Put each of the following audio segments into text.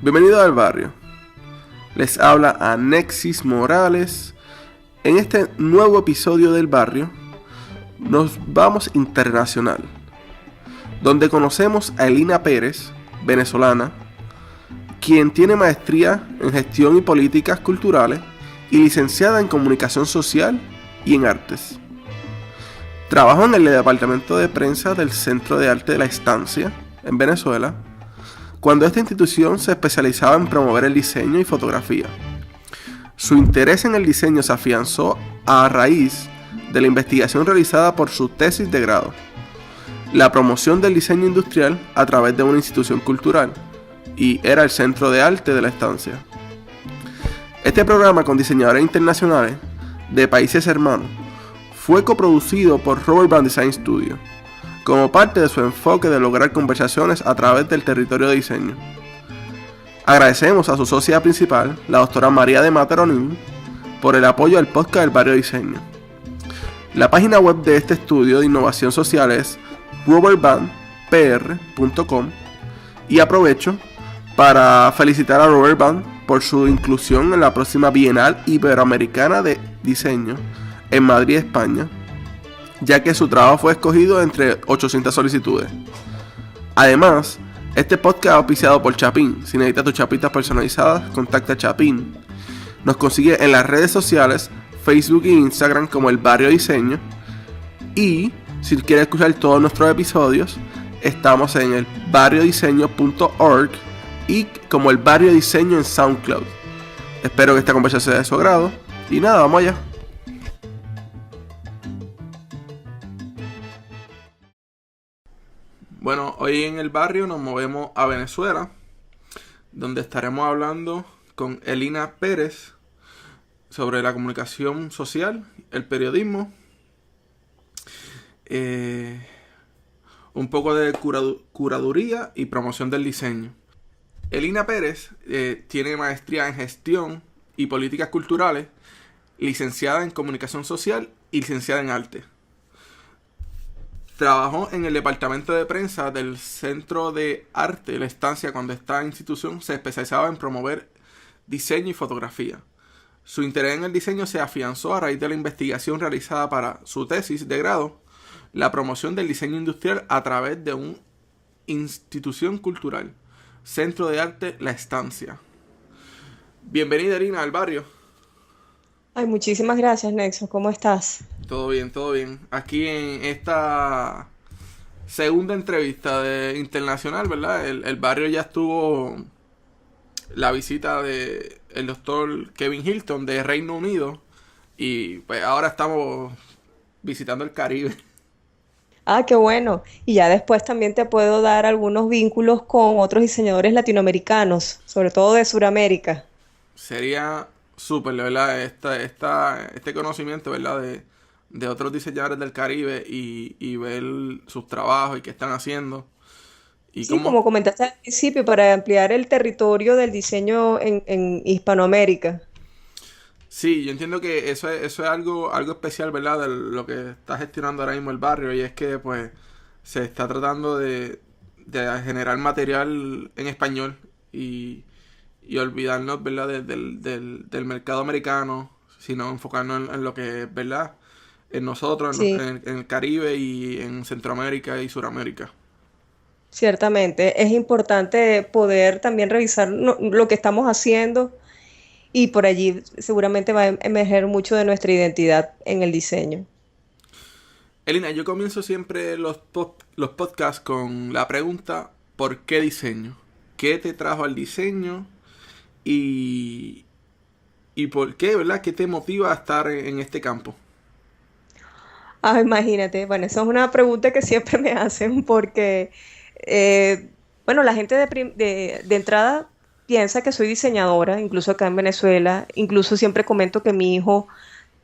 Bienvenido al barrio. Les habla Anexis Morales. En este nuevo episodio del barrio nos vamos internacional, donde conocemos a Elina Pérez, venezolana, quien tiene maestría en gestión y políticas culturales y licenciada en comunicación social y en artes. Trabajó en el departamento de prensa del Centro de Arte de la Estancia, en Venezuela, cuando esta institución se especializaba en promover el diseño y fotografía. Su interés en el diseño se afianzó a raíz de la investigación realizada por su tesis de grado, la promoción del diseño industrial a través de una institución cultural, y era el Centro de Arte de la Estancia. Este programa con diseñadores internacionales de países hermanos fue coproducido por Rubber Band Design Studio, como parte de su enfoque de lograr conversaciones a través del territorio de diseño. Agradecemos a su socia principal, la doctora María de Materonín, por el apoyo al podcast del Barrio Diseño. La página web de este estudio de innovación social es rubberbandpr.com, y aprovecho para felicitar a Rubber Band por su inclusión en la próxima Bienal Iberoamericana de Diseño en Madrid, España, ya que su trabajo fue escogido entre 800 solicitudes. Además, este podcast es auspiciado por Chapín. Si necesitas tus chapitas personalizadas, contacta a Chapín. Nos consigue en las redes sociales, Facebook e Instagram como El Barrio Diseño. Y si quieres escuchar todos nuestros episodios, estamos en el barriodiseño.org y como El Barrio Diseño en SoundCloud. Espero que esta conversación sea de su agrado. Y nada, vamos allá. Bueno, hoy en el barrio nos movemos a Venezuela, donde estaremos hablando con Elina Pérez sobre la comunicación social, el periodismo, un poco de curaduría y promoción del diseño. Elina Pérez tiene maestría en gestión y políticas culturales, licenciada en comunicación social y licenciada en arte. Trabajó en el departamento de prensa del Centro de Arte de la Estancia cuando esta institución se especializaba en promover diseño y fotografía. Su interés en el diseño se afianzó a raíz de la investigación realizada para su tesis de grado, la promoción del diseño industrial a través de una institución cultural, Centro de Arte La Estancia. Bienvenida, Elina, al barrio. Ay, muchísimas gracias, Nexo. ¿Cómo estás? Todo bien, todo bien. Aquí en esta segunda entrevista internacional, ¿verdad? El barrio ya estuvo la visita de el doctor Kevin Hilton de Reino Unido y pues ahora estamos visitando el Caribe. Ah, qué bueno. Y ya después también te puedo dar algunos vínculos con otros diseñadores latinoamericanos, sobre todo de Sudamérica. Sería súper, ¿verdad? Este conocimiento, ¿verdad? De otros diseñadores del Caribe y ver sus trabajos y qué están haciendo. Y Sí, cómo. como comentaste al principio, para ampliar el territorio del diseño en Hispanoamérica. Sí, yo entiendo que eso es algo especial, ¿verdad? De lo que está gestionando ahora mismo el barrio. Y es que pues se está tratando de generar material en español y olvidarnos, ¿verdad? Del mercado americano, sino enfocarnos en lo que es, ¿verdad? En nosotros, Sí, en el Caribe y en Centroamérica y Suramérica. ciertamente. Es importante poder también revisar lo que estamos haciendo y por allí seguramente va a emerger mucho de nuestra identidad en el diseño. Elina, yo comienzo siempre los podcasts con la pregunta, ¿por qué diseño? ¿Qué te trajo al diseño? Y, y por qué, ¿verdad? ¿Qué te motiva a estar en este campo? Ah, imagínate, bueno, esa es una pregunta que siempre me hacen porque, eh, bueno, la gente de entrada piensa que soy diseñadora, incluso acá en Venezuela, incluso siempre comento que mi hijo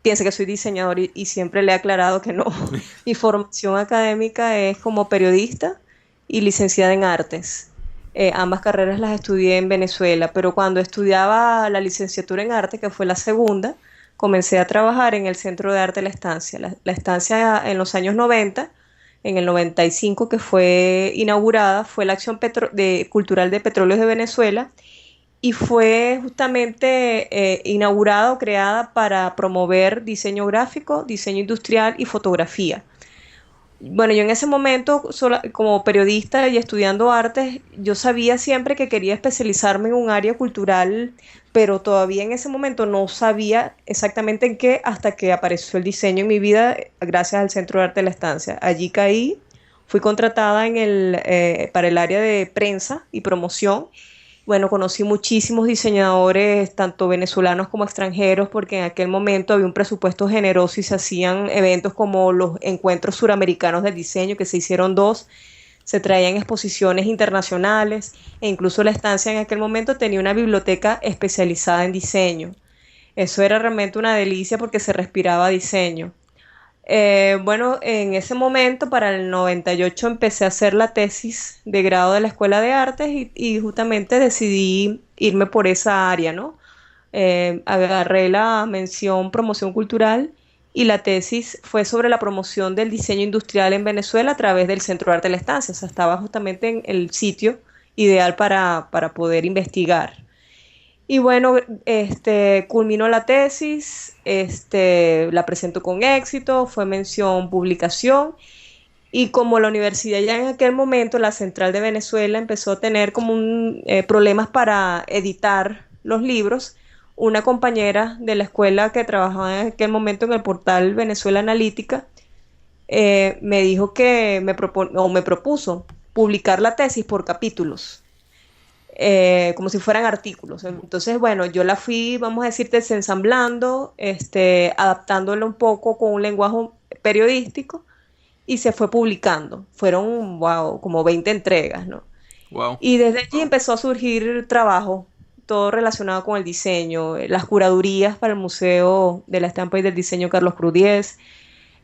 piensa que soy diseñador y siempre le he aclarado que no. Mi formación académica es como periodista y licenciada en artes. Ambas carreras las estudié en Venezuela, pero cuando estudiaba la licenciatura en arte, que fue la segunda, comencé a trabajar en el Centro de Arte La Estancia. La Estancia en los años 90 en el 95 que fue inaugurada, fue la Acción Cultural de Petróleos de Venezuela y fue justamente inaugurada o creada para promover diseño gráfico, diseño industrial y fotografía. Bueno, yo en ese momento, como periodista y estudiando artes, yo sabía siempre que quería especializarme en un área cultural, pero todavía en ese momento no sabía exactamente en qué hasta que apareció el diseño en mi vida gracias al Centro de Arte de la Estancia. Allí caí, fui contratada para el área de prensa y promoción. Bueno, conocí muchísimos diseñadores, tanto venezolanos como extranjeros, porque en aquel momento había un presupuesto generoso y se hacían eventos como los encuentros suramericanos del diseño, que se hicieron dos, se traían exposiciones internacionales e incluso la estancia en aquel momento tenía una biblioteca especializada en diseño. Eso era realmente una delicia porque se respiraba diseño. Bueno, en ese momento, para el 98, empecé a hacer la tesis de grado de la Escuela de Artes y justamente decidí irme por esa área, ¿no? Agarré la mención promoción cultural y la tesis fue sobre la promoción del diseño industrial en Venezuela a través del Centro de Arte de la Estancia. O sea, estaba justamente en el sitio ideal para poder investigar. Y bueno, culminó la tesis, la presentó con éxito, fue mención publicación y como la universidad ya en aquel momento, la Central de Venezuela, empezó a tener como problemas para editar los libros, una compañera de la escuela que trabajaba en aquel momento en el portal Venezuela Analítica me dijo que me propuso publicar la tesis por capítulos como si fueran artículos. Entonces, bueno, yo la fui, vamos a decir, desensamblando, adaptándola un poco con un lenguaje periodístico y se fue publicando. Fueron, wow, como 20 entregas, ¿no? Wow. Y desde allí empezó a surgir trabajo, todo relacionado con el diseño, las curadurías para el Museo de la Estampa y del Diseño Carlos Cruz Diez,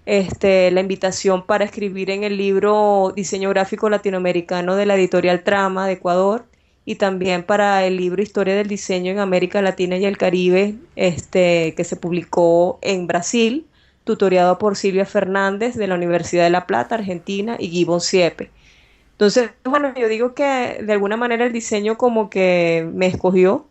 la invitación para escribir en el libro Diseño Gráfico Latinoamericano de la editorial Trama de Ecuador y también para el libro Historia del Diseño en América Latina y el Caribe, que se publicó en Brasil, tutoriado por Silvia Fernández de la Universidad de La Plata, Argentina, y Gibbon Siepe. Entonces, bueno, yo digo que de alguna manera el diseño como que me escogió,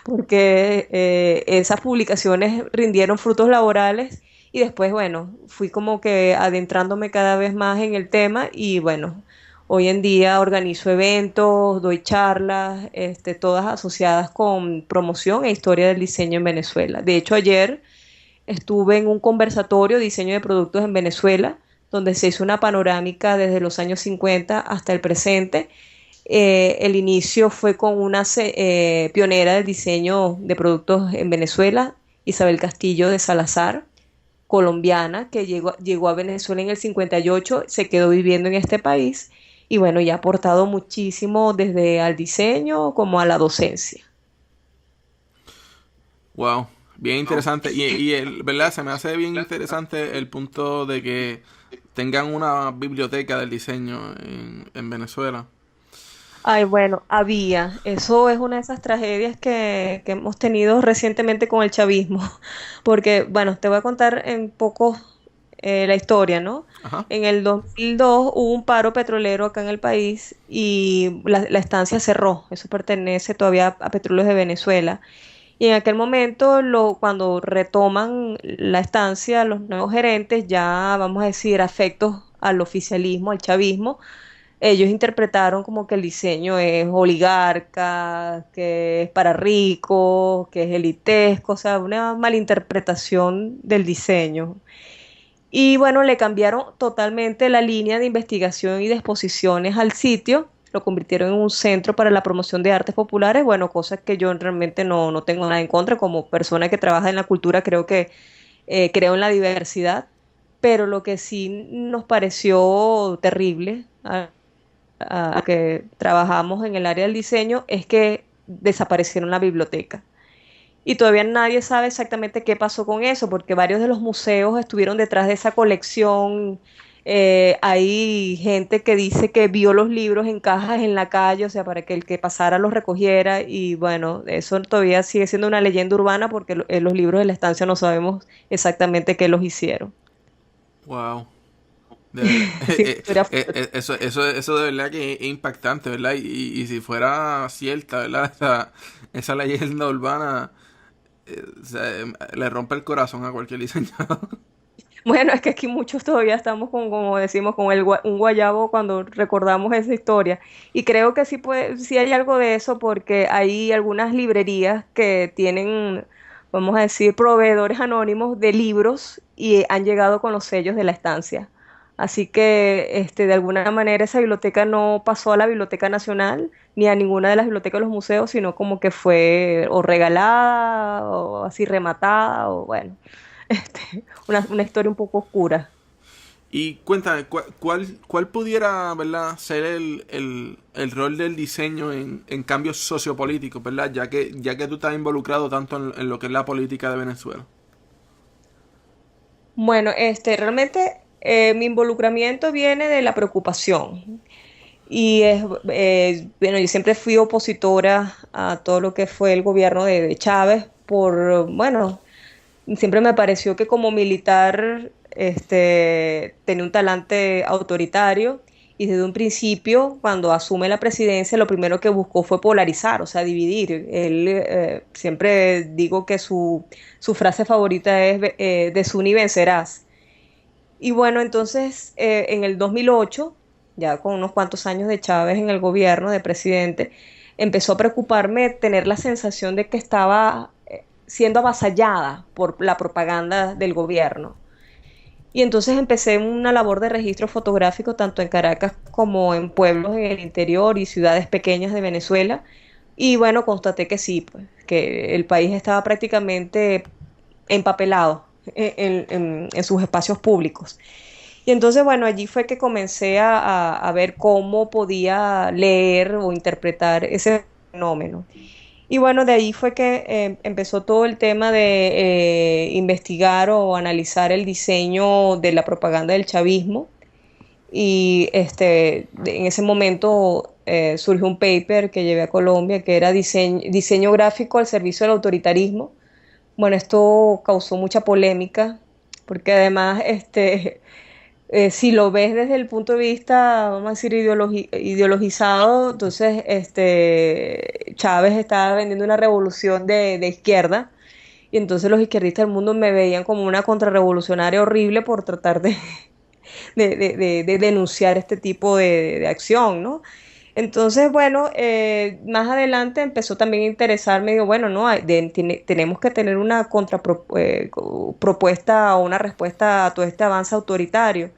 porque esas publicaciones rindieron frutos laborales y después, bueno, fui como que adentrándome cada vez más en el tema y bueno, hoy en día organizo eventos, doy charlas, todas asociadas con promoción e historia del diseño en Venezuela. De hecho, ayer estuve en un conversatorio diseño de productos en Venezuela, donde se hizo una panorámica desde los años 50 hasta el presente. El inicio fue con una pionera del diseño de productos en Venezuela, Isabel Castillo de Salazar, colombiana, que llegó a Venezuela en el 58, se quedó viviendo en este país y bueno, ya ha aportado muchísimo desde al diseño como a la docencia. Wow. Bien interesante. ¿Verdad? Se me hace bien interesante el punto de que tengan una biblioteca del diseño en Venezuela. Ay, bueno, había. Eso es una de esas tragedias que hemos tenido recientemente con el chavismo. Porque, bueno, te voy a contar en poco la historia, ¿no? Ajá. En el 2002 hubo un paro petrolero acá en el país y la estancia cerró. Eso pertenece todavía a Petróleos de Venezuela. Y en aquel momento, cuando retoman la estancia, los nuevos gerentes, ya vamos a decir, afectos al oficialismo, al chavismo, ellos interpretaron como que el diseño es oligarca, que es para ricos, que es elitesco, o sea, una malinterpretación del diseño. Y bueno, le cambiaron totalmente la línea de investigación y de exposiciones al sitio, lo convirtieron en un centro para la promoción de artes populares, bueno, cosas que yo realmente no tengo nada en contra, como persona que trabaja en la cultura, creo que creo en la diversidad, pero lo que sí nos pareció terrible a que trabajamos en el área del diseño es que desaparecieron la biblioteca. Y todavía nadie sabe exactamente qué pasó con eso, porque varios de los museos estuvieron detrás de esa colección. Hay gente que dice que vio los libros en cajas en la calle, o sea, para que el que pasara los recogiera. Y bueno, eso todavía sigue siendo una leyenda urbana porque los libros de la estancia no sabemos exactamente qué los hicieron. Wow. De verdad. Sí, historia fuerte. Eso de verdad que es impactante, ¿verdad? Y si fuera cierta, ¿verdad? Esa leyenda urbana le rompe el corazón a cualquier diseñador. Bueno, es que aquí muchos todavía estamos con, como decimos, con un guayabo cuando recordamos esa historia. Y creo que sí puede, sí hay algo de eso porque hay algunas librerías que tienen, vamos a decir, proveedores anónimos de libros y han llegado con los sellos de la estancia. Así que, de alguna manera esa biblioteca no pasó a la Biblioteca Nacional ni a ninguna de las bibliotecas de los museos, sino como que fue o regalada o así rematada o bueno. Una historia un poco oscura. Y cuéntame, ¿cuál pudiera, ¿verdad?, ser el rol del diseño en cambios sociopolíticos, ¿verdad? Ya que tú estás involucrado tanto en lo que es la política de Venezuela. Bueno, realmente mi involucramiento viene de la preocupación. Y bueno, yo siempre fui opositora a todo lo que fue el gobierno de Chávez bueno, siempre me pareció que como militar tenía un talante autoritario y desde un principio, cuando asume la presidencia, lo primero que buscó fue polarizar, o sea, dividir. Él siempre digo que su frase favorita es desune y vencerás. Y bueno, entonces en el 2008, ya con unos cuantos años de Chávez en el gobierno de presidente, empezó a preocuparme tener la sensación de que estaba siendo avasallada por la propaganda del gobierno. Y entonces empecé una labor de registro fotográfico tanto en Caracas como en pueblos en el interior y ciudades pequeñas de Venezuela. Y bueno, constaté que sí, pues, que el país estaba prácticamente empapelado en sus espacios públicos. Y entonces, bueno, allí fue que comencé a ver cómo podía leer o interpretar ese fenómeno. Y bueno, de ahí fue que empezó todo el tema de investigar o analizar el diseño de la propaganda del chavismo. Y en ese momento surgió un paper que llevé a Colombia que era diseño gráfico al servicio del autoritarismo. Bueno, esto causó mucha polémica porque además si lo ves desde el punto de vista, vamos a decir, ideologizado, entonces Chávez estaba vendiendo una revolución de izquierda, y entonces los izquierdistas del mundo me veían como una contrarrevolucionaria horrible por tratar de denunciar este tipo de acción, ¿no? Entonces, bueno, más adelante empezó también a interesarme, digo, bueno, no, tenemos que tener una contrapropuesta o una respuesta a todo este avance autoritario.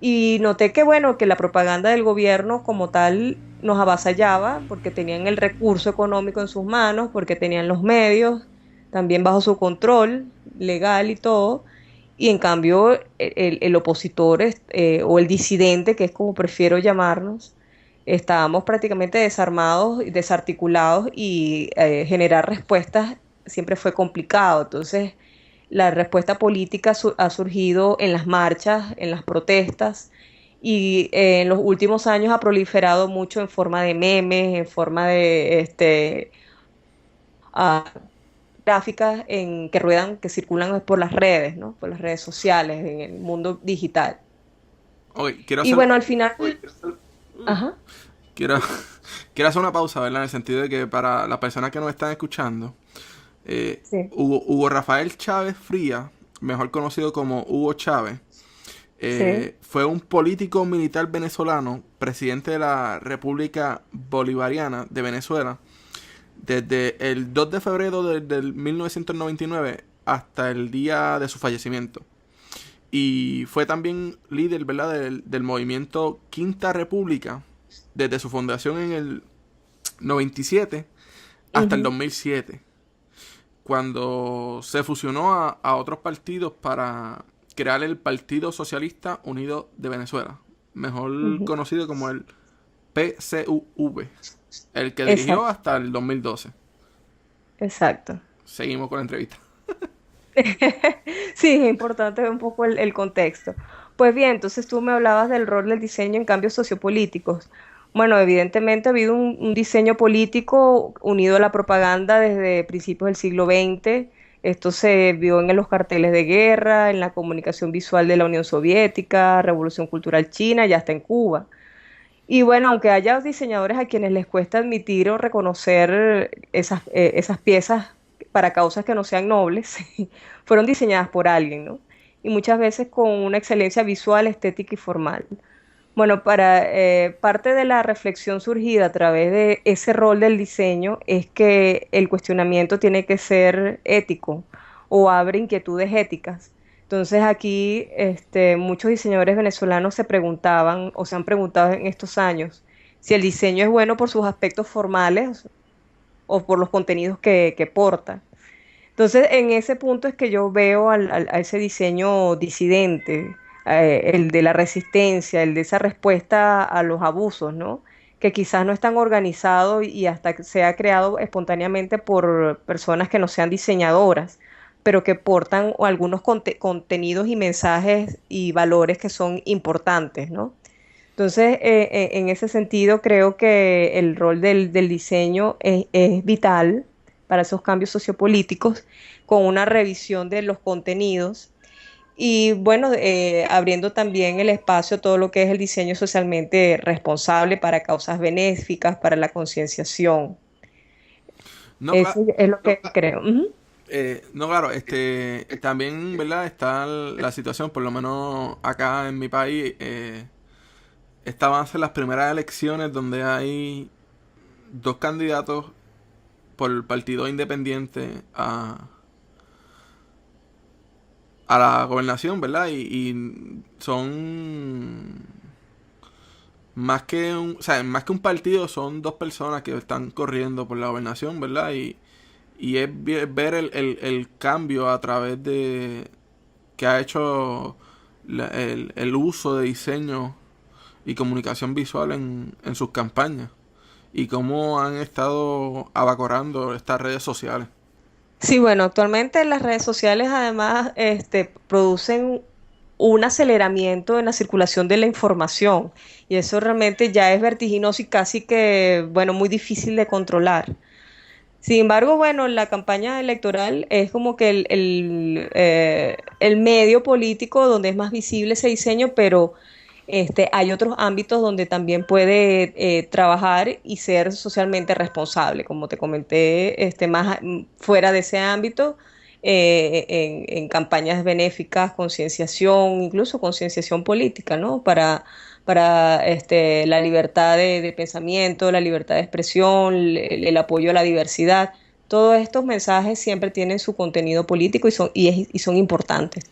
Y noté que, bueno, que la propaganda del gobierno como tal nos avasallaba porque tenían el recurso económico en sus manos, porque tenían los medios también bajo su control legal y todo. Y en cambio el opositor o el disidente, que es como prefiero llamarnos, estábamos prácticamente desarmados y desarticulados y generar respuestas siempre fue complicado. Entonces la respuesta política ha surgido en las marchas, en las protestas, y en los últimos años ha proliferado mucho en forma de memes, en forma de ah, gráficas que ruedan, que circulan por las redes, ¿no? Por las redes sociales, en el mundo digital. Ok, Y bueno, al final, ajá, quiero, quiero hacer una pausa, ¿verdad? En el sentido de que para las personas que nos están escuchando, sí, Hugo Rafael Chávez Frías, mejor conocido como Hugo Chávez, sí, fue un político militar venezolano, presidente de la República Bolivariana de Venezuela, desde el 2 de febrero del 1999 hasta el día de su fallecimiento. Y fue también líder, ¿verdad?, del movimiento Quinta República, desde su fundación en el 97 hasta el ujú, 2007, cuando se fusionó a otros partidos para crear el Partido Socialista Unido de Venezuela, mejor ujú, conocido como el PCUV, el que dirigió exacto, hasta el 2012. exacto. Seguimos con la entrevista. Sí, es importante un poco el contexto. Pues bien, entonces tú me hablabas del rol del diseño en cambios sociopolíticos. Bueno, evidentemente ha habido un diseño político unido a la propaganda desde principios del siglo XX, Esto se vio en los carteles de guerra, en la comunicación visual de la Unión Soviética, Revolución Cultural China y hasta en Cuba. Y bueno, aunque haya diseñadores a quienes les cuesta admitir o reconocer esas piezas para causas que no sean nobles, fueron diseñadas por alguien, ¿no? Y muchas veces con una excelencia visual, estética y formal. Bueno, parte de la reflexión surgida a través de ese rol del diseño es que el cuestionamiento tiene que ser ético o abre inquietudes éticas. Entonces aquí muchos diseñadores venezolanos se preguntaban o se han preguntado en estos años si el diseño es bueno por sus aspectos formales o por los contenidos que porta. Entonces, en ese punto es que yo veo a ese diseño disidente, el de la resistencia, el de esa respuesta a los abusos, ¿no? Que quizás no están organizados y hasta que se ha creado espontáneamente por personas que no sean diseñadoras, pero que portan algunos contenidos y mensajes y valores que son importantes, ¿no? Entonces, en ese sentido, creo que el rol del diseño es vital para esos cambios sociopolíticos, con una revisión de los contenidos y, bueno, abriendo también el espacio a todo lo que es el diseño socialmente responsable para causas benéficas, para la concienciación. No, Eso es lo que creo. Ujú. no, claro, también, ¿verdad? Está la situación, por lo menos acá en mi país, estas van a ser las primeras elecciones donde hay dos candidatos por el partido independiente a la gobernación, ¿verdad? Y son más que un partido, son dos personas que están corriendo por la gobernación, ¿verdad? Y es ver el cambio a través de que ha hecho el uso de diseño y comunicación visual en sus campañas y cómo han estado abacorando estas redes sociales. Sí, bueno, actualmente las redes sociales además producen un aceleramiento en la circulación de la información y eso realmente ya es vertiginoso y casi que, bueno, muy difícil de controlar. Sin embargo, bueno, la campaña electoral es como que el medio político donde es más visible ese diseño, pero hay otros ámbitos donde también puede trabajar y ser socialmente responsable, como te comenté, fuera de ese ámbito, en campañas benéficas, concienciación, incluso concienciación política, ¿no? Para la libertad de pensamiento, la libertad de expresión, el apoyo a la diversidad. Todos estos mensajes siempre tienen su contenido político y son importantes.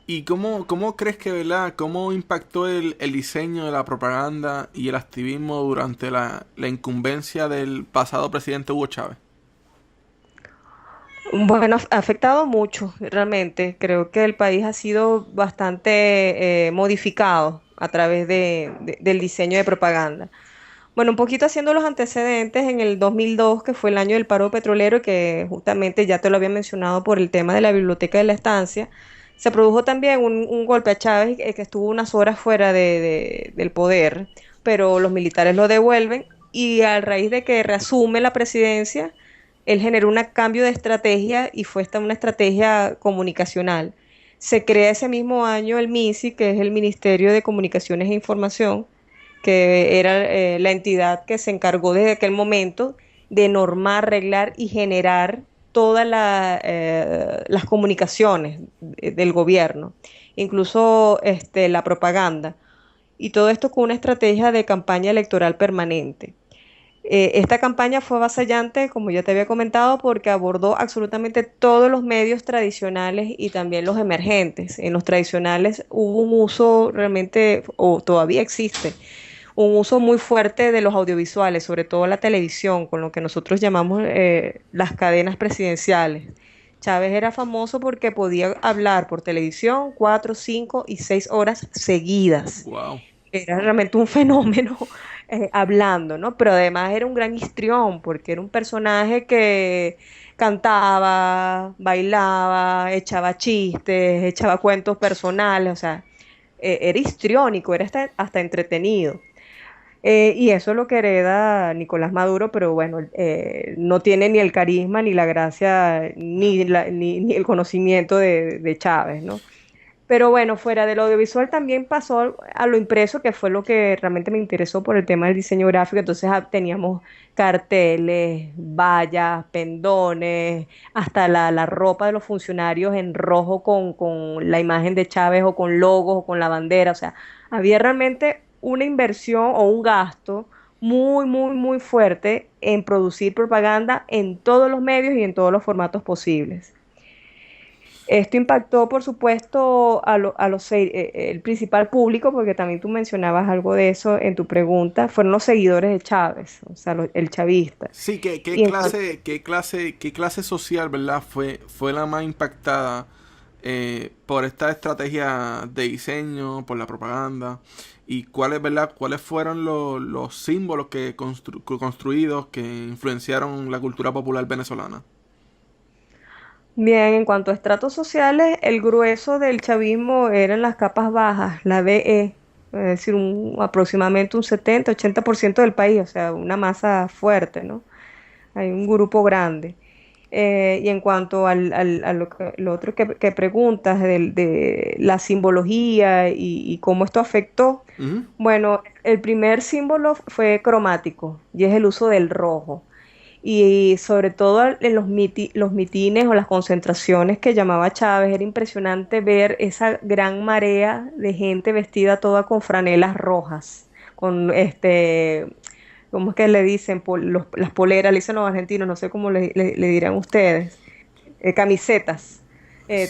¿Y cómo crees que, ¿verdad? ¿Cómo impactó el diseño de la propaganda y el activismo durante la incumbencia del pasado presidente Hugo Chávez? Bueno, ha afectado mucho, realmente. Creo que el país ha sido bastante modificado a través del diseño de propaganda. Bueno, un poquito haciendo los antecedentes, en el 2002, que fue el año del paro petrolero, que justamente ya te lo había mencionado por el tema de la biblioteca de la estancia, se produjo también un golpe a Chávez que estuvo unas horas fuera del poder, pero los militares lo devuelven y a raíz de que reasume la presidencia, él generó un cambio de estrategia y fue esta una estrategia comunicacional. Se crea ese mismo año el MISI, que es el Ministerio de Comunicaciones e Información, que era la entidad que se encargó desde aquel momento de normar, reglar y generar todas las comunicaciones del gobierno, incluso la propaganda. Y todo esto con una estrategia de campaña electoral permanente. Esta campaña fue avasallante, como ya te había comentado, porque abordó absolutamente todos los medios tradicionales y también los emergentes. En los tradicionales hubo un uso realmente, o todavía existe, un uso muy fuerte de los audiovisuales, sobre todo la televisión, con lo que nosotros llamamos las cadenas presidenciales. Chávez era famoso porque podía hablar por televisión 4, 5 y 6 horas seguidas. Wow. Era realmente un fenómeno hablando, ¿no? Pero además era un gran histrión, porque era un personaje que cantaba, bailaba, echaba chistes, echaba cuentos personales, o sea, era histriónico, era hasta entretenido. Y eso es lo que hereda Nicolás Maduro, pero bueno, no tiene ni el carisma, ni la gracia, ni el conocimiento de Chávez, ¿no? Pero bueno, fuera del audiovisual también pasó a lo impreso, que fue lo que realmente me interesó por el tema del diseño gráfico. Entonces teníamos carteles, vallas, pendones, hasta la ropa de los funcionarios en rojo con la imagen de Chávez o con logos o con la bandera. O sea, había realmente una inversión o un gasto muy, muy, muy fuerte en producir propaganda en todos los medios y en todos los formatos posibles. Esto impactó, por supuesto, el principal público, porque también tú mencionabas algo de eso en tu pregunta, fueron los seguidores de Chávez, o sea, el chavista. Sí, Y en cuan- qué clase social, ¿verdad? Fue la más impactada por esta estrategia de diseño, por la propaganda, y cuáles, ¿verdad? ¿Cuáles fueron los símbolos construidos que influenciaron la cultura popular venezolana? Bien, en cuanto a estratos sociales, el grueso del chavismo eran las capas bajas, la BE, es decir, aproximadamente un 70-80% del país, o sea, una masa fuerte, ¿no? Hay un grupo grande. Y en cuanto lo otro que preguntas de la simbología y cómo esto afectó, Ujú. bueno, el primer símbolo fue cromático y es el uso del rojo. Y sobre todo en los mitines o las concentraciones que llamaba Chávez, era impresionante ver esa gran marea de gente vestida toda con franelas rojas, con ¿cómo es que le dicen? Las poleras, le dicen los argentinos, no sé cómo le dirán ustedes, camisetas,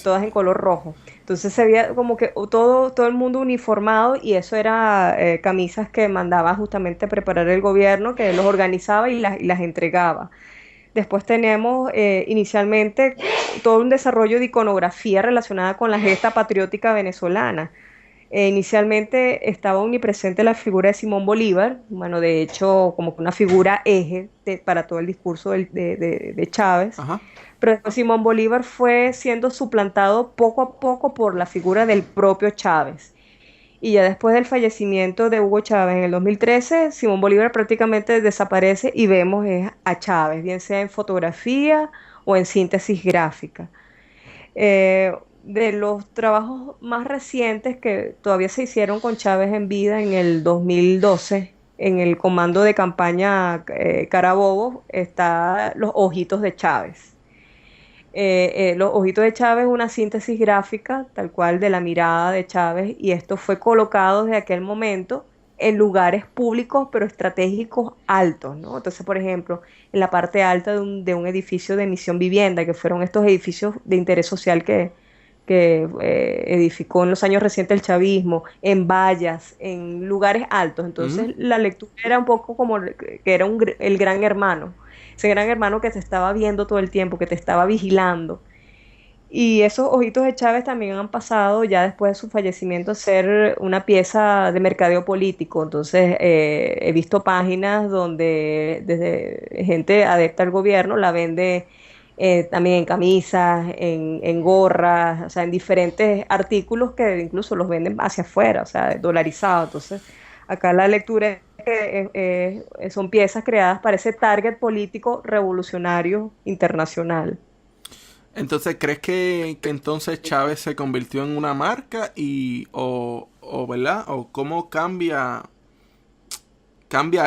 todas en color rojo. Entonces se veía como que todo el mundo uniformado y eso era camisas que mandaba justamente a preparar el gobierno, que los organizaba y las entregaba. Después tenemos inicialmente todo un desarrollo de iconografía relacionada con la gesta patriótica venezolana. Inicialmente estaba omnipresente la figura de Simón Bolívar, bueno, de hecho, como que una figura eje para todo el discurso de Chávez, Ajá. pero después Simón Bolívar fue siendo suplantado poco a poco por la figura del propio Chávez. Y ya después del fallecimiento de Hugo Chávez en el 2013, Simón Bolívar prácticamente desaparece y vemos a Chávez, bien sea en fotografía o en síntesis gráfica. De los trabajos más recientes que todavía se hicieron con Chávez en vida en el 2012, en el comando de campaña Carabobo, está Los Ojitos de Chávez. Los Ojitos de Chávez, una síntesis gráfica tal cual de la mirada de Chávez, y esto fue colocado desde aquel momento en lugares públicos pero estratégicos altos, ¿no? Entonces, por ejemplo, en la parte alta de un edificio de Misión Vivienda, que fueron estos edificios de interés social que edificó en los años recientes el chavismo, en vallas, en lugares altos. Ujú. Entonces la lectura era un poco como que era el gran hermano, ese gran hermano que te estaba viendo todo el tiempo, que te estaba vigilando. Y esos Ojitos de Chávez también han pasado ya después de su fallecimiento a ser una pieza de mercadeo político. Entonces he visto páginas donde desde gente adepta al gobierno la vende también en camisas, en gorras, o sea, en diferentes artículos que incluso los venden hacia afuera, o sea, dolarizados. Entonces acá la lectura es que son piezas creadas para ese target político revolucionario internacional. Entonces, ¿crees que entonces Chávez se convirtió en una marca ¿verdad? ¿O cómo cambia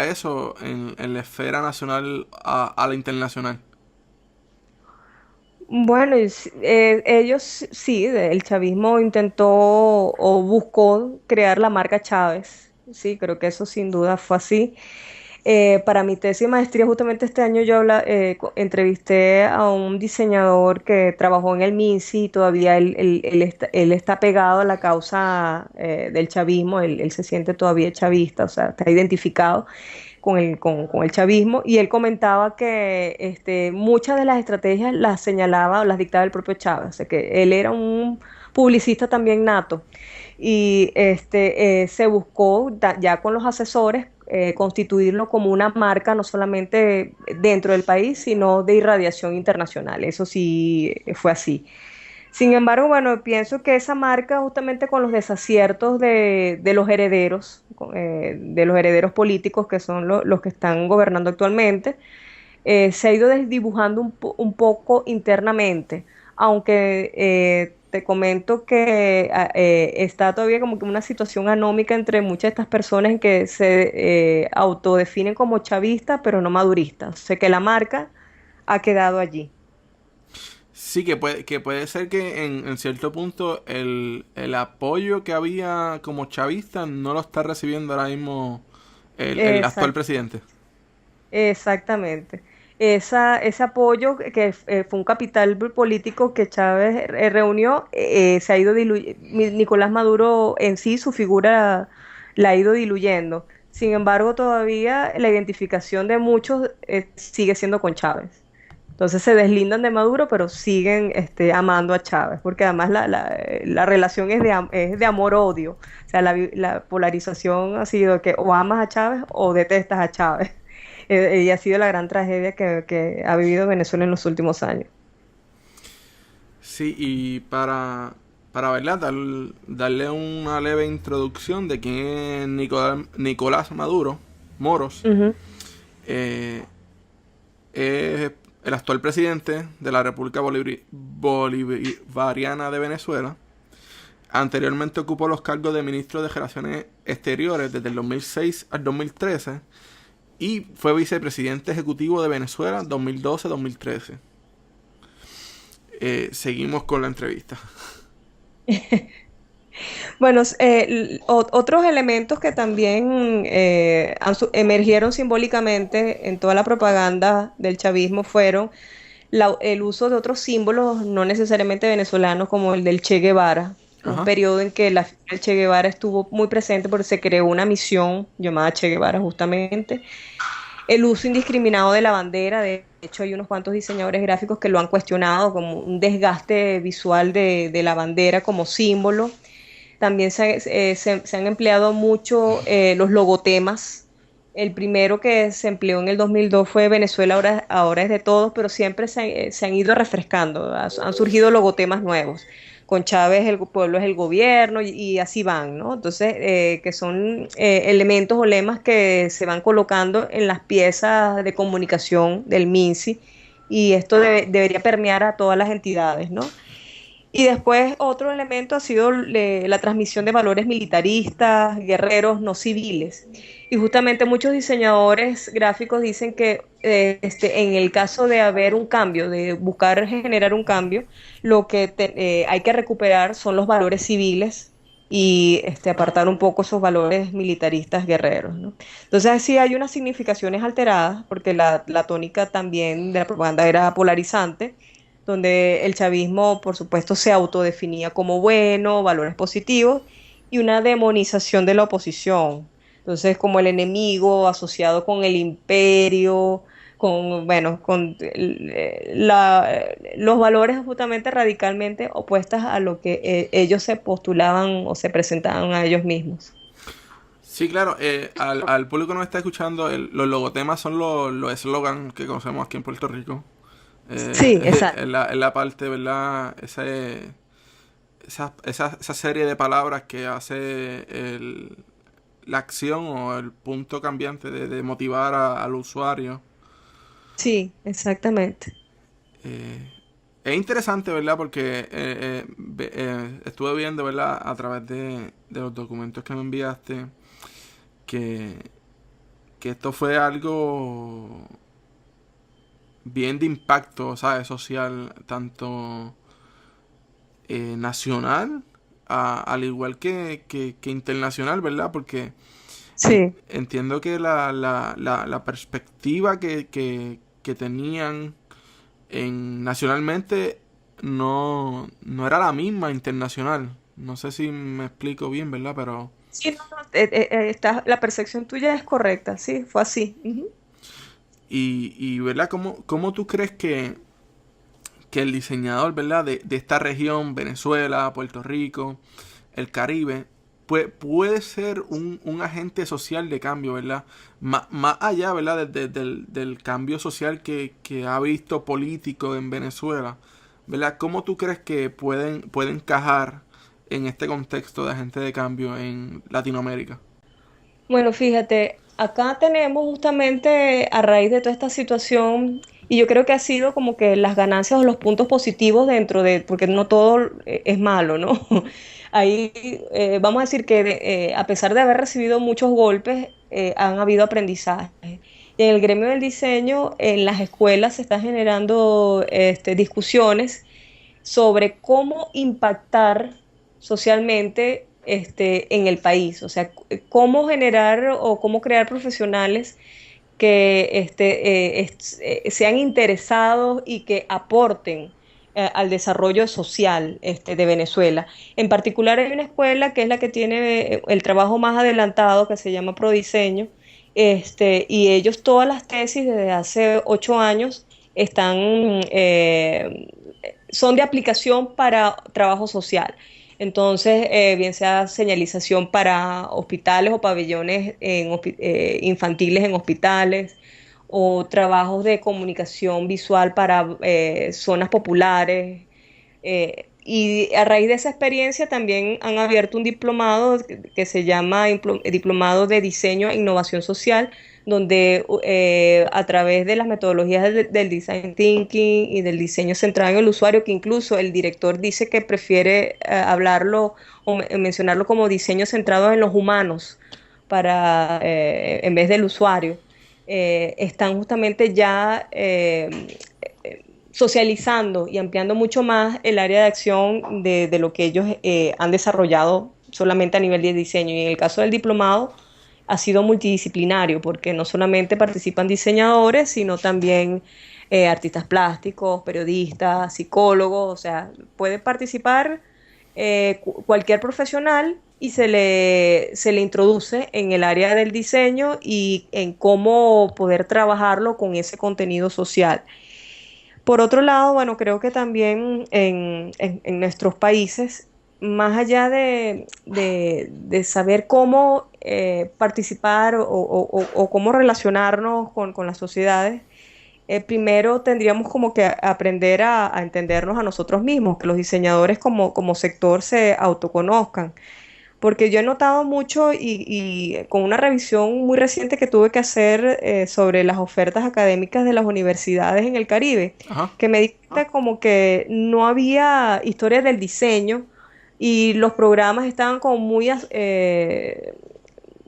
eso en la esfera nacional a la internacional? Bueno, ellos sí, el chavismo intentó o buscó crear la marca Chávez. Sí, creo que eso sin duda fue así. Para mi tesis de maestría, justamente este año entrevisté a un diseñador que trabajó en el MINSI y todavía él está pegado a la causa del chavismo, él se siente todavía chavista, o sea, está identificado con el chavismo, y él comentaba que muchas de las estrategias las señalaba o las dictaba el propio Chávez, o sea, que él era un publicista también nato, y se buscó ya con los asesores constituirlo como una marca no solamente dentro del país, sino de irradiación internacional. Eso sí fue así. Sin embargo, bueno, pienso que esa marca justamente con los desaciertos de los herederos políticos que son los que están gobernando actualmente, se ha ido desdibujando un poco internamente, aunque te comento que está todavía como que una situación anómica entre muchas de estas personas en que se autodefinen como chavistas, pero no maduristas. O sea que la marca ha quedado allí. Sí, que puede ser que en cierto punto el apoyo que había como chavista no lo está recibiendo ahora mismo el actual Exact- presidente. Exactamente. Ese apoyo que fue un capital político que Chávez reunió, se ha ido diluyendo. Nicolás Maduro en sí, su figura la ha ido diluyendo. Sin embargo, todavía la identificación de muchos sigue siendo con Chávez. Entonces se deslindan de Maduro, pero siguen amando a Chávez, porque además la relación es de amor-odio. O sea, la polarización ha sido que o amas a Chávez o detestas a Chávez. Y ha sido la gran tragedia que ha vivido Venezuela en los últimos años. Sí, y para ¿verdad? Darle una leve introducción de quién es Nicolás Maduro, Moros, Ujú. eh, es el actual presidente de la República Bolivariana de Venezuela. Anteriormente ocupó los cargos de ministro de Relaciones Exteriores desde el 2006 al 2013 y fue vicepresidente ejecutivo de Venezuela 2012-2013. Seguimos con la entrevista. Bueno, otros elementos que también emergieron simbólicamente en toda la propaganda del chavismo fueron el uso de otros símbolos, no necesariamente venezolanos, como el del Che Guevara. Un Ajá. periodo en que la figura del Che Guevara estuvo muy presente porque se creó una misión llamada Che Guevara justamente. El uso indiscriminado de la bandera, de hecho hay unos cuantos diseñadores gráficos que lo han cuestionado como un desgaste visual de la bandera como símbolo. También se han empleado mucho los logotemas. El primero que se empleó en el 2002 fue Venezuela, ahora es de todos, pero siempre se han ido refrescando. Han surgido logotemas nuevos. Con Chávez el pueblo es el gobierno y así van, ¿no? Entonces, que son elementos o lemas que se van colocando en las piezas de comunicación del MINSI y esto debería permear a todas las entidades, ¿no? Y después otro elemento ha sido la transmisión de valores militaristas, guerreros, no civiles. Y justamente muchos diseñadores gráficos dicen que en el caso de haber un cambio, de buscar generar un cambio, lo que hay que recuperar son los valores civiles y apartar un poco esos valores militaristas guerreros, ¿no? Entonces sí hay unas significaciones alteradas, porque la tónica también de la propaganda era polarizante, donde el chavismo, por supuesto, se autodefinía como bueno, valores positivos, y una demonización de la oposición. Entonces, como el enemigo asociado con el imperio, bueno, los valores justamente radicalmente opuestas a lo que ellos se postulaban o se presentaban a ellos mismos. Sí, claro, al público que nos está escuchando, los logotemas son los eslogans que conocemos aquí en Puerto Rico. Sí, exacto. Es la parte, ¿verdad? Esa serie de palabras que hace la acción o el punto cambiante de motivar al usuario. Sí, exactamente. Eh, es interesante, ¿verdad? Porque estuve viendo, ¿verdad? A través de los documentos que me enviaste, que, que esto fue algo bien de impacto, ¿sabes? Social, tanto nacional, al igual que internacional, ¿verdad? Porque Sí. entiendo que la perspectiva que tenían nacionalmente no era la misma internacional. No sé si me explico bien, ¿verdad? Pero... Sí, no, la percepción tuya es correcta, sí, fue así. Ujú. Y ¿verdad? ¿Cómo tú crees que el diseñador, ¿verdad? De esta región, Venezuela, Puerto Rico, el Caribe, puede ser un agente social de cambio, ¿verdad? Más allá, ¿verdad? Del cambio social que ha visto político en Venezuela, ¿verdad? ¿Cómo tú crees que pueden encajar en este contexto de agente de cambio en Latinoamérica? Bueno, fíjate, acá tenemos justamente a raíz de toda esta situación, y yo creo que ha sido como que las ganancias o los puntos positivos dentro de, porque no todo es malo, ¿no? Ahí vamos a decir que a pesar de haber recibido muchos golpes, han habido aprendizaje. Y en el gremio del diseño, en las escuelas se están generando discusiones sobre cómo impactar socialmente en el país, o sea, cómo generar o cómo crear profesionales que sean interesados y que aporten al desarrollo social de Venezuela. En particular hay una escuela que es la que tiene el trabajo más adelantado, que se llama Prodiseño, y ellos todas las tesis desde hace 8 años están son de aplicación para trabajo social. Entonces, bien sea señalización para hospitales o pabellones infantiles en hospitales, o trabajos de comunicación visual para zonas populares. Y a raíz de esa experiencia también han abierto un diplomado que se llama Diplomado de Diseño e Innovación Social, donde a través de las metodologías del design thinking y del diseño centrado en el usuario, que incluso el director dice que prefiere hablarlo o mencionarlo como diseño centrado en los humanos en vez del usuario, están justamente ya socializando y ampliando mucho más el área de acción de lo que ellos han desarrollado solamente a nivel de diseño. Y en el caso del diplomado ha sido multidisciplinario, porque no solamente participan diseñadores, sino también artistas plásticos, periodistas, psicólogos, o sea, puede participar cualquier profesional y se le introduce en el área del diseño y en cómo poder trabajarlo con ese contenido social. Por otro lado, bueno, creo que también en nuestros países, más allá de saber cómo participar o cómo relacionarnos con las sociedades, primero tendríamos como que aprender a entendernos a nosotros mismos, que los diseñadores como sector se autoconozcan. Porque yo he notado mucho y con una revisión muy reciente que tuve que hacer sobre las ofertas académicas de las universidades en el Caribe, Ajá. que me di cuenta como que no había historias del diseño y los programas estaban como muy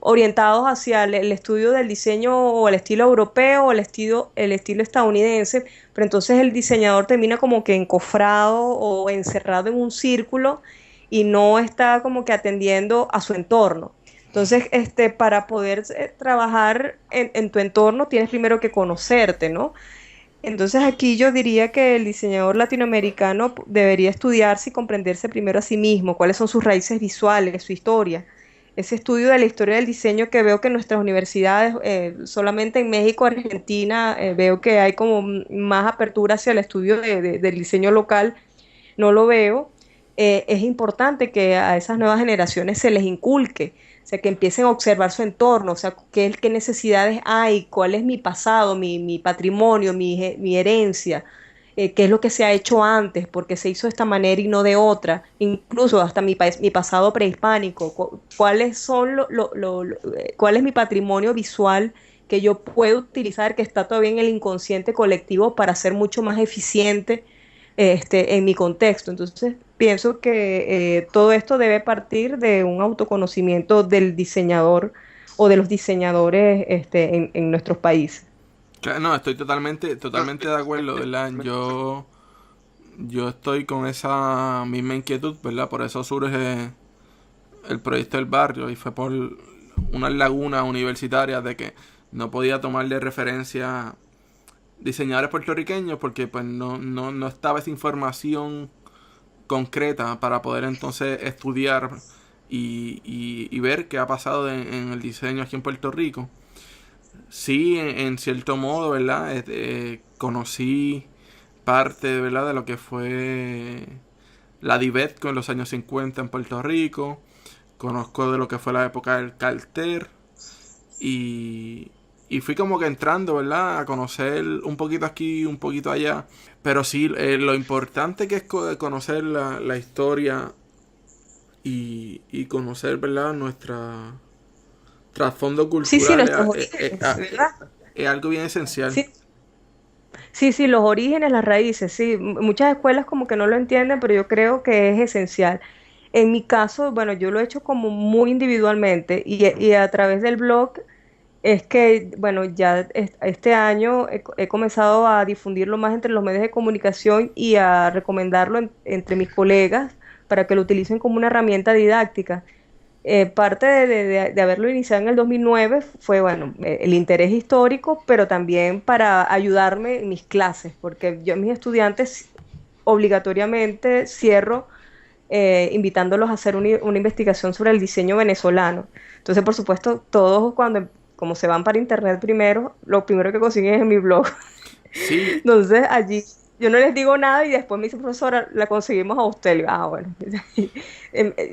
orientados hacia el estudio del diseño o el estilo europeo o el estilo estadounidense, pero entonces el diseñador termina como que encofrado o encerrado en un círculo y no está como que atendiendo a su entorno. Entonces, para poder trabajar en tu entorno tienes primero que conocerte, ¿no? Entonces aquí yo diría que el diseñador latinoamericano debería estudiarse y comprenderse primero a sí mismo, cuáles son sus raíces visuales, su historia. Ese estudio de la historia del diseño que veo que en nuestras universidades, solamente en México, Argentina, veo que hay como más apertura hacia el estudio del diseño local, no lo veo. Es importante que a esas nuevas generaciones se les inculque, o sea, que empiecen a observar su entorno, o sea, qué necesidades hay, cuál es mi pasado, mi patrimonio, mi herencia, qué es lo que se ha hecho antes, por qué se hizo de esta manera y no de otra, incluso hasta mi pasado prehispánico, cuál es mi patrimonio visual que yo puedo utilizar, que está todavía en el inconsciente colectivo para ser mucho más eficiente en mi contexto. Entonces, pienso que todo esto debe partir de un autoconocimiento del diseñador o de los diseñadores en nuestros países. Claro, no, estoy totalmente de acuerdo, ¿verdad? Yo estoy con esa misma inquietud, ¿verdad? Por eso surge el proyecto del barrio y fue por unas lagunas universitarias de que no podía tomarle referencia diseñadores puertorriqueños porque pues no estaba esa información concreta para poder entonces estudiar y ver qué ha pasado en el diseño aquí en Puerto Rico. Sí, en cierto modo, ¿verdad? Conocí parte, ¿verdad? De lo que fue la Divetco en los años 50 en Puerto Rico. Conozco de lo que fue la época del Carter. Y y fui como que entrando, ¿verdad? A conocer un poquito aquí, un poquito allá. Pero sí, lo importante que es conocer la historia y conocer, ¿verdad? Nuestra trasfondo Sí, sí, cultural nuestros orígenes, ¿verdad? es algo bien esencial. Sí, sí, sí, los orígenes, las raíces, sí. Muchas escuelas como que no lo entienden, pero yo creo que es esencial. En mi caso, bueno, yo lo he hecho como muy individualmente y a través del blog es que, bueno, ya este año he comenzado a difundirlo más entre los medios de comunicación y a recomendarlo entre mis colegas para que lo utilicen como una herramienta didáctica. Parte de haberlo iniciado en el 2009 fue, bueno, el interés histórico, pero también para ayudarme en mis clases, porque yo a mis estudiantes obligatoriamente cierro invitándolos a hacer una investigación sobre el diseño venezolano. Entonces, por supuesto, todos como se van para internet primero, lo primero que consiguen es en mi blog. Sí, Entonces, allí yo no les digo nada y después me dice, profesora, la conseguimos a usted. Le digo, ah, bueno,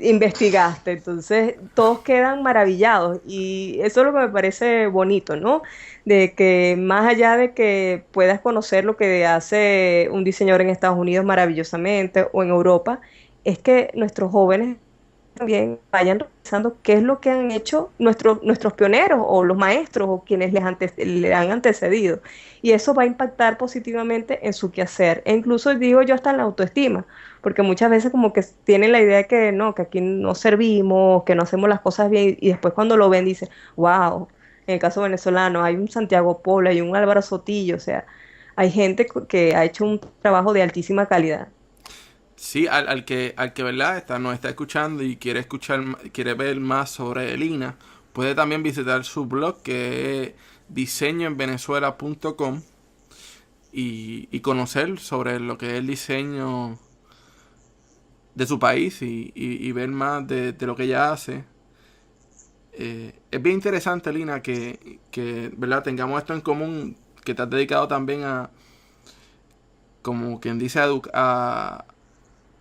investigaste. Entonces, todos quedan maravillados y eso es lo que me parece bonito, ¿no? De que más allá de que puedas conocer lo que hace un diseñador en Estados Unidos maravillosamente o en Europa, es que nuestros jóvenes también vayan revisando qué es lo que han hecho nuestros pioneros o los maestros o quienes le han antecedido. Y eso va a impactar positivamente en su quehacer. E incluso digo yo hasta en la autoestima, porque muchas veces como que tienen la idea de que no, que aquí no servimos, que no hacemos las cosas bien, y después cuando lo ven dicen, wow, en el caso venezolano hay un Santiago Pola, hay un Álvaro Sotillo, o sea, hay gente que ha hecho un trabajo de altísima calidad. sí, al que ¿verdad? Nos está escuchando y quiere ver más sobre Lina, puede también visitar su blog que es diseñoenvenezuela.com y conocer sobre lo que es el diseño de su país y ver más de lo que ella hace. Es bien interesante, Lina, que ¿verdad? Tengamos esto en común, que te has dedicado también a, como quien dice, a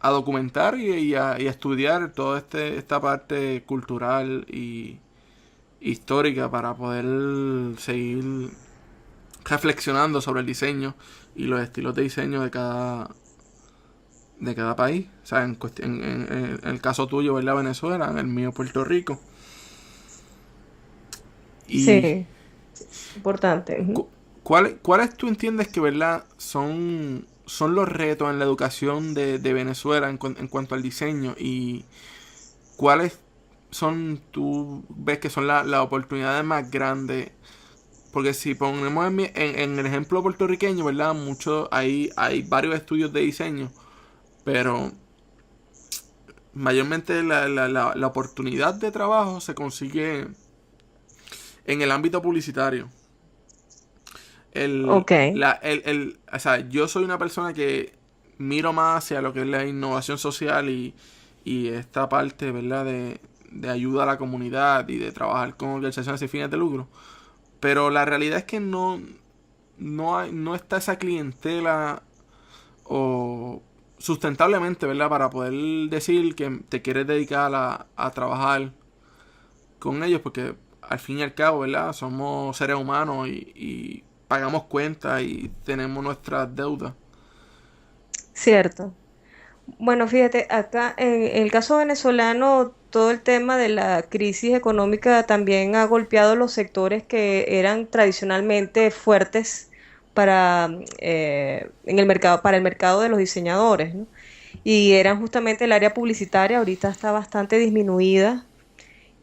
documentar y a estudiar toda esta parte cultural y histórica para poder seguir reflexionando sobre el diseño y los estilos de diseño de cada país. O sea, en el caso tuyo, ¿verdad? Venezuela, en el mío, Puerto Rico. Y Sí, importante. Ujú. ¿cuáles tú entiendes que, ¿verdad? Son los retos en la educación de Venezuela en cuanto al diseño y cuáles tú ves que son las oportunidades más grandes? Porque si ponemos en el ejemplo puertorriqueño, ¿verdad? Hay varios estudios de diseño, pero mayormente la oportunidad de trabajo se consigue en el ámbito publicitario. Ok. O sea, yo soy una persona que miro más hacia lo que es la innovación social y esta parte, ¿verdad? De ayuda a la comunidad y de trabajar con organizaciones sin fines de lucro. Pero la realidad es que no está esa clientela o sustentablemente, ¿verdad? Para poder decir que te quieres dedicar a trabajar con ellos, porque al fin y al cabo, ¿verdad? Somos seres humanos y pagamos cuentas y tenemos nuestras deudas. Cierto. Bueno, fíjate, acá en el caso venezolano, todo el tema de la crisis económica también ha golpeado los sectores que eran tradicionalmente fuertes en el mercado, para el mercado de los diseñadores, ¿no? Y eran justamente el área publicitaria, ahorita está bastante disminuida,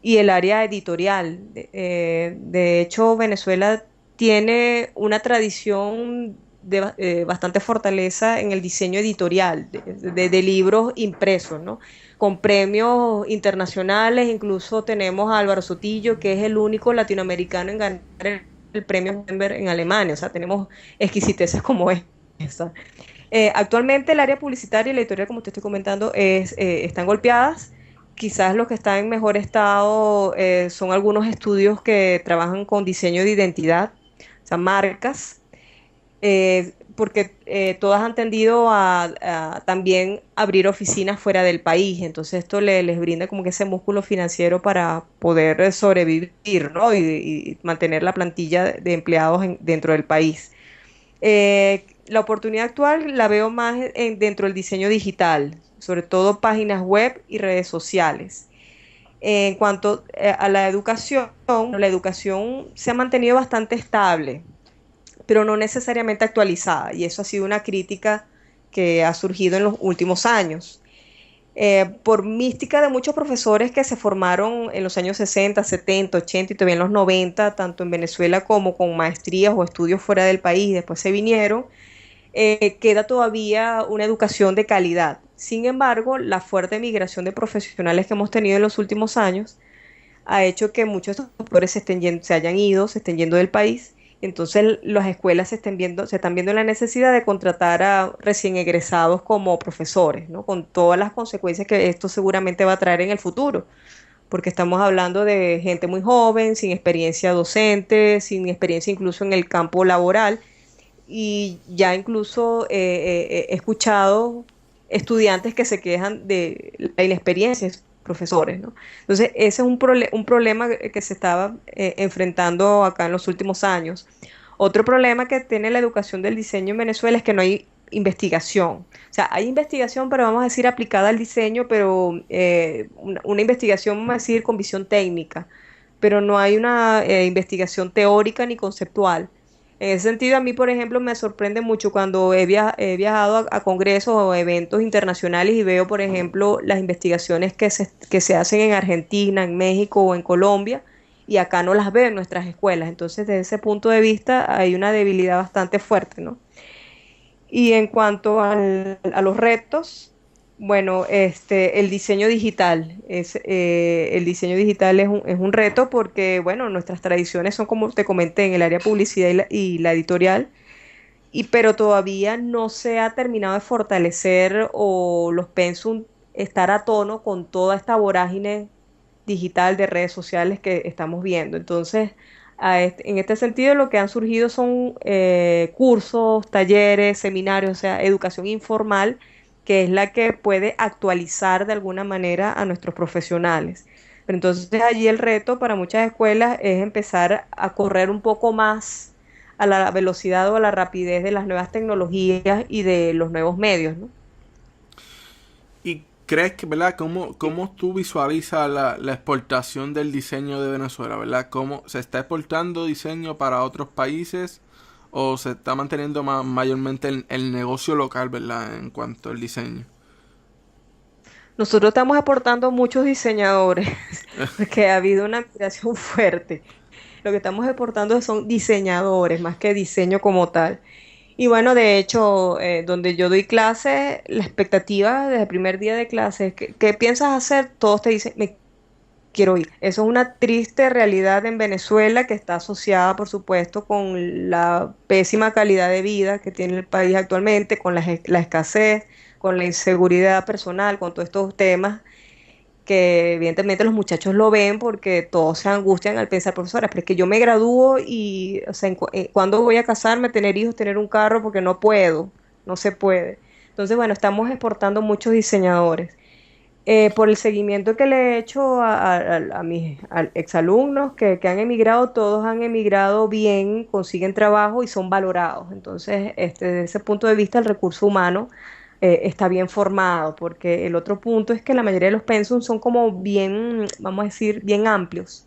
y el área editorial. De hecho, Venezuela tiene una tradición de bastante fortaleza en el diseño editorial de libros impresos, ¿no? Con premios internacionales, incluso tenemos a Álvaro Sotillo, que es el único latinoamericano en ganar el premio Gutenberg en Alemania, o sea, tenemos exquisiteces como esta. Actualmente el área publicitaria y la editorial, como te estoy comentando, están golpeadas. Quizás los que están en mejor estado son algunos estudios que trabajan con diseño de identidad, o sea, marcas. porque todas han tendido a también abrir oficinas fuera del país, entonces esto les brinda como que ese músculo financiero para poder sobrevivir, ¿no? Y mantener la plantilla de empleados dentro del país. La oportunidad actual la veo más dentro del diseño digital, sobre todo páginas web y redes sociales. En cuanto a la educación se ha mantenido bastante estable, pero no necesariamente actualizada, y eso ha sido una crítica que ha surgido en los últimos años. Por mística de muchos profesores que se formaron en los años 60, 70, 80 y todavía en los 90, tanto en Venezuela como con maestrías o estudios fuera del país, después se vinieron, queda todavía una educación de calidad. Sin embargo, la fuerte migración de profesionales que hemos tenido en los últimos años ha hecho que muchos de estos profesores se hayan ido, se estén yendo del país. Entonces las escuelas se están viendo la necesidad de contratar a recién egresados como profesores, ¿no? Con todas las consecuencias que esto seguramente va a traer en el futuro, porque estamos hablando de gente muy joven, sin experiencia docente, sin experiencia incluso en el campo laboral, y ya incluso he escuchado estudiantes que se quejan de la inexperiencia de sus profesores, ¿no? Entonces, ese es un problema que se estaba enfrentando acá en los últimos años. Otro problema que tiene la educación del diseño en Venezuela es que no hay investigación. O sea, hay investigación, pero vamos a decir aplicada al diseño, pero una investigación, vamos a decir, con visión técnica, pero no hay una investigación teórica ni conceptual. En ese sentido, a mí, por ejemplo, me sorprende mucho cuando he viajado a congresos o eventos internacionales y veo, por ejemplo, las investigaciones que se hacen en Argentina, en México o en Colombia, y acá no las veo en nuestras escuelas. Entonces, desde ese punto de vista, hay una debilidad bastante fuerte, ¿no? Y en cuanto a los retos, bueno, el diseño digital es un reto porque, bueno, nuestras tradiciones son, como te comenté, en el área de publicidad y la editorial, pero todavía no se ha terminado de fortalecer o los pensum estar a tono con toda esta vorágine digital de redes sociales que estamos viendo. Entonces, en este sentido, lo que han surgido son cursos, talleres, seminarios, o sea, educación informal, que es la que puede actualizar de alguna manera a nuestros profesionales. Pero entonces allí el reto para muchas escuelas es empezar a correr un poco más a la velocidad o a la rapidez de las nuevas tecnologías y de los nuevos medios, ¿no? ¿Y crees que, verdad, cómo tú visualizas la exportación del diseño de Venezuela, verdad? ¿Cómo se está exportando diseño para otros países o se está manteniendo mayormente el negocio local, verdad, en cuanto al diseño? Nosotros estamos aportando muchos diseñadores, porque ha habido una migración fuerte. Lo que estamos exportando son diseñadores, más que diseño como tal. Y bueno, de hecho, donde yo doy clases, la expectativa desde el primer día de clases, ¿qué piensas hacer? Todos te dicen, me quiero ir. Eso es una triste realidad en Venezuela que está asociada, por supuesto, con la pésima calidad de vida que tiene el país actualmente, con la escasez, con la inseguridad personal, con todos estos temas que evidentemente los muchachos lo ven porque todos se angustian al pensar, profesora, pero es que yo me gradúo y, o sea, ¿cuándo voy a casarme, tener hijos, tener un carro? Porque no puedo, no se puede. Entonces, bueno, estamos exportando muchos diseñadores. Por el seguimiento que le he hecho a mis exalumnos que han emigrado, todos han emigrado bien, consiguen trabajo y son valorados. Entonces, desde ese punto de vista, el recurso humano está bien formado, porque el otro punto es que la mayoría de los pensum son como bien, vamos a decir, bien amplios,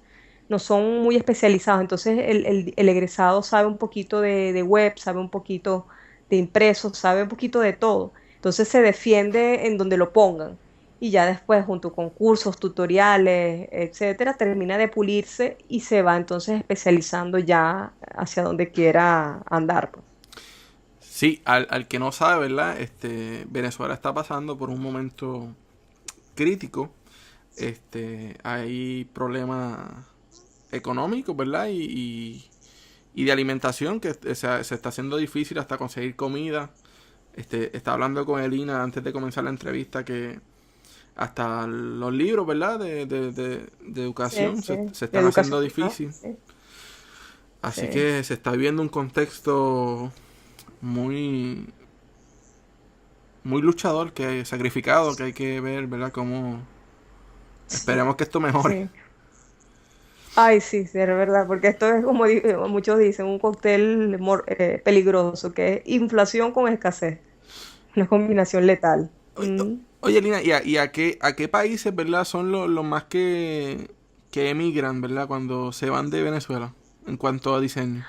no son muy especializados. Entonces, el egresado sabe un poquito de web, sabe un poquito de impresos, sabe un poquito de todo. Entonces, se defiende en donde lo pongan y ya después, junto con cursos, tutoriales, etcétera, termina de pulirse y se va entonces especializando ya hacia donde quiera andar, pues. Sí, al que no sabe, ¿verdad? Venezuela está pasando por un momento crítico. Hay problemas económicos, ¿verdad? Y de alimentación que se está haciendo difícil hasta conseguir comida. Estaba hablando con Elina antes de comenzar la entrevista que hasta los libros, ¿verdad? De educación Sí, se están haciendo difícil. Sí, Así sí. que se está viviendo un contexto muy, muy luchador, que sacrificado, que hay que ver, ¿verdad? Cómo esperemos que esto mejore. Sí. Ay, sí, sí, es verdad, porque esto es como muchos dicen, un cóctel peligroso, que es inflación con escasez, una combinación letal. Oye, Lina, ¿y a qué países, ¿verdad? Son los más que emigran, ¿verdad? Cuando se van de Venezuela, en cuanto a diseño.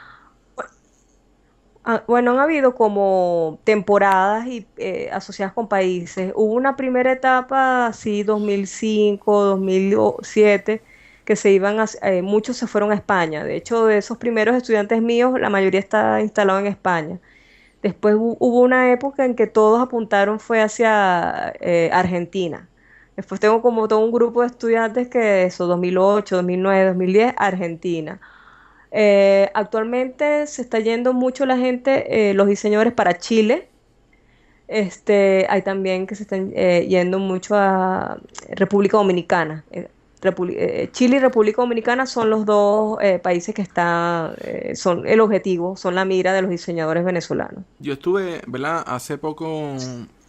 Bueno, han habido como temporadas y asociadas con países. Hubo una primera etapa, así 2005, 2007, que muchos se fueron a España. De hecho, de esos primeros estudiantes míos, la mayoría está instalado en España. Después hubo una época en que todos apuntaron fue hacia Argentina. Después tengo como todo un grupo de estudiantes que eso, 2008, 2009, 2010, Argentina. Actualmente se está yendo mucho la gente, los diseñadores para Chile. Hay también que se están yendo mucho a República Dominicana. Chile y República Dominicana son los dos países que son el objetivo, son la mira de los diseñadores venezolanos. Yo estuve, ¿verdad? Hace poco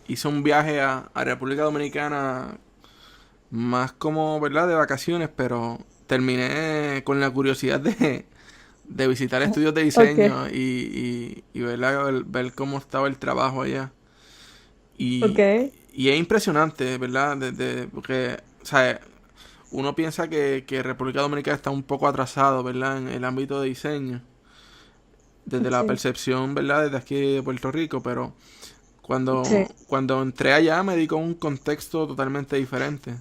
hice un viaje a República Dominicana, más como, ¿verdad? De vacaciones, pero terminé con la curiosidad de visitar estudios de Ok, diseño y ¿verdad? Ver cómo estaba el trabajo allá. ok. Y es impresionante, ¿verdad? Porque, o sea, uno piensa que República Dominicana está un poco atrasado, ¿verdad? En el ámbito de diseño, desde la Sí, percepción, ¿verdad? Desde aquí de Puerto Rico, pero sí, cuando entré allá me di con un contexto totalmente diferente.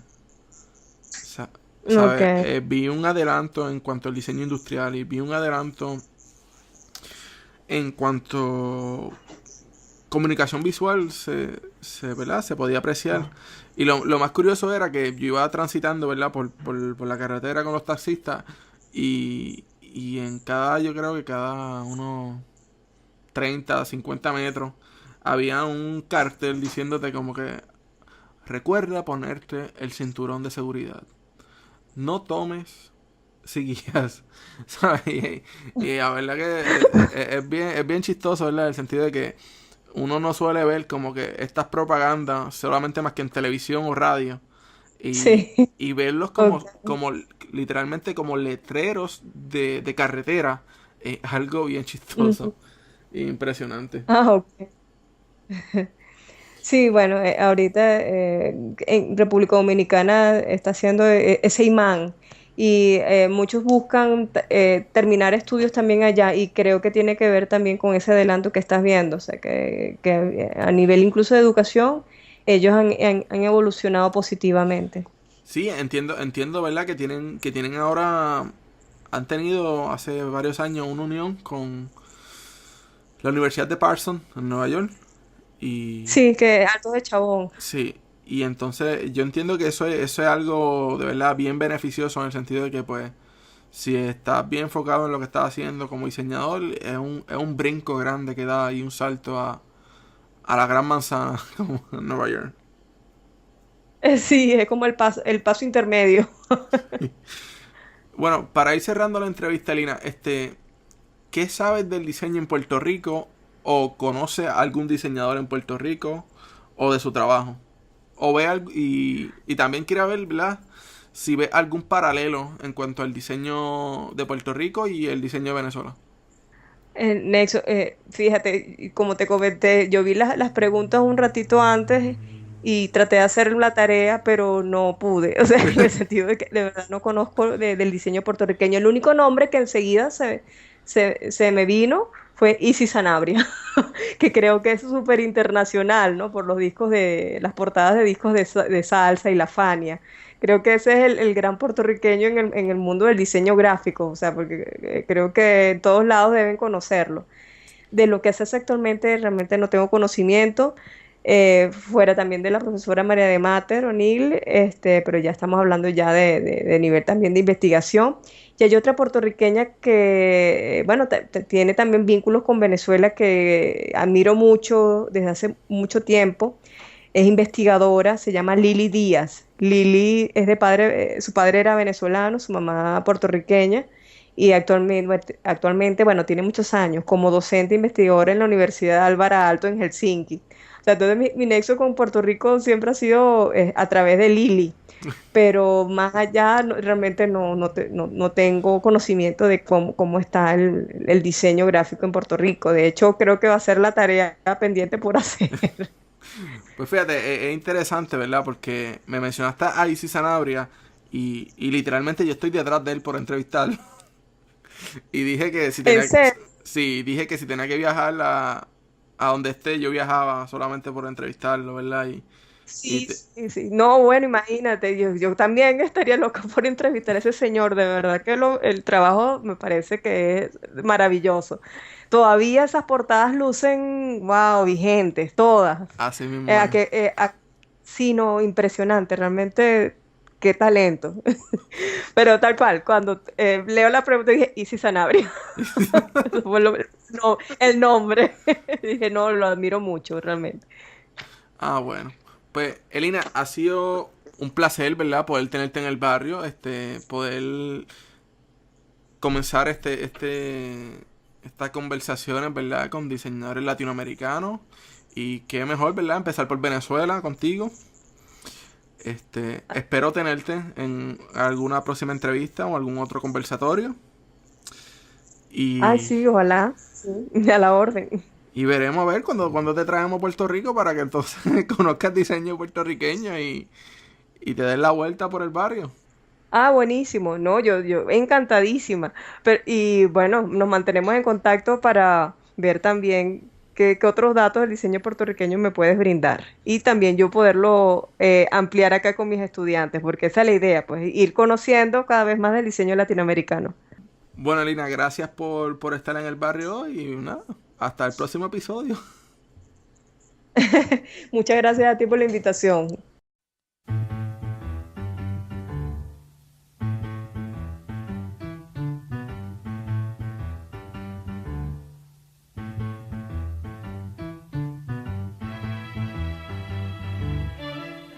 ok. ¿Sabes? Vi un adelanto en cuanto al diseño industrial y vi un adelanto en cuanto comunicación visual ¿verdad? Se podía apreciar. Y lo más curioso era que yo iba transitando, ¿verdad? Por la carretera con los taxistas y yo creo que cada unos 30 50 metros había un cartel diciéndote como que recuerda ponerte el cinturón de seguridad. No tomes si guías. ¿Sabes? Y la verdad que es bien chistoso, ¿verdad? En el sentido de que uno no suele ver como que estas propagandas solamente más que en televisión o radio. Y, Sí, y verlos ok. como literalmente como letreros de carretera. Es algo bien chistoso. Ujú. E impresionante. Ok. Sí, bueno, ahorita en República Dominicana está haciendo ese imán y muchos buscan terminar estudios también allá y creo que tiene que ver también con ese adelanto que estás viendo, o sea, que a nivel incluso de educación ellos han evolucionado positivamente. Sí, entiendo, ¿verdad? Que tienen ahora, han tenido hace varios años una unión con la Universidad de Parsons en Nueva York. Y Sí, que alto de chabón. sí, y entonces yo entiendo que eso es algo de verdad bien beneficioso en el sentido de que pues si estás bien enfocado en lo que estás haciendo como diseñador, es un brinco grande que da y un salto a la gran manzana como en Nueva York. Sí, es como el paso intermedio. Bueno, para ir cerrando la entrevista, Lina, ¿qué sabes del diseño en Puerto Rico? ¿O conoce a algún diseñador en Puerto Rico? ¿O de su trabajo? O ve algo, y también quiere ver, ¿verdad? Si ve algún paralelo en cuanto al diseño de Puerto Rico y el diseño de Venezuela. Nexo, fíjate, y como te comenté, yo vi las preguntas un ratito antes y traté de hacer la tarea, pero no pude. O sea, en el sentido de que de verdad no conozco del diseño puertorriqueño. El único nombre que enseguida se me vino fue Isis Sanabria, que creo que es súper internacional, ¿no? Por los discos las portadas de discos de salsa y la Fania. Creo que ese es el gran puertorriqueño en el mundo del diseño gráfico, o sea, porque creo que en todos lados deben conocerlo. De lo que se hace actualmente realmente no tengo conocimiento, fuera también de la profesora María de Mater O'Neill, pero ya estamos hablando ya de nivel también de investigación. Y hay otra puertorriqueña que, bueno, tiene también vínculos con Venezuela que admiro mucho desde hace mucho tiempo, es investigadora, se llama Lili Díaz. Lili es su padre era venezolano, su mamá puertorriqueña, y actualmente, bueno, tiene muchos años como docente investigador en la Universidad de Alvar Aalto en Helsinki. O sea, entonces mi nexo con Puerto Rico siempre ha sido a través de Lili, pero más allá realmente no tengo conocimiento de cómo está el diseño gráfico en Puerto Rico. De hecho, creo que va a ser la tarea pendiente por hacer. Pues fíjate, es interesante, ¿verdad? Porque me mencionaste a Isis Sanabria y literalmente yo estoy detrás de él por entrevistarlo. Y dije que si ¿En tenía, serio? sí, dije que si tenía que viajar a donde esté, yo viajaba solamente por entrevistarlo, ¿verdad? Y Sí, sí, sí. No, bueno, imagínate, yo también estaría loca por entrevistar a ese señor, de verdad que el trabajo me parece que es maravilloso. Todavía esas portadas lucen, wow, vigentes, todas. así Eh, mismo a es. que, eh, a- sí, no, impresionante, realmente, qué talento. Pero tal cual, cuando leo la pregunta dije, Isis Sanabria. Eso fue no, el nombre. Dije, no, lo admiro mucho, realmente. Ah, bueno. Pues, Elina, ha sido un placer, ¿verdad? Poder tenerte en el barrio, poder comenzar estas conversaciones, ¿verdad? Con diseñadores latinoamericanos. Y qué mejor, ¿verdad? Empezar por Venezuela contigo. Espero tenerte en alguna próxima entrevista o algún otro conversatorio. Ay, Y, sí, ojalá. Sí, a la orden. y veremos a ver cuando te traemos a Puerto Rico para que entonces conozcas diseño puertorriqueño y te des la vuelta por el barrio. Ah, buenísimo. No, yo encantadísima. Y bueno, nos mantenemos en contacto para ver también qué otros datos del diseño puertorriqueño me puedes brindar. Y también yo poderlo ampliar acá con mis estudiantes, porque esa es la idea, pues ir conociendo cada vez más del diseño latinoamericano. Bueno, Elina, gracias por estar en el barrio hoy y nada, hasta el próximo episodio. Muchas gracias a ti por la invitación.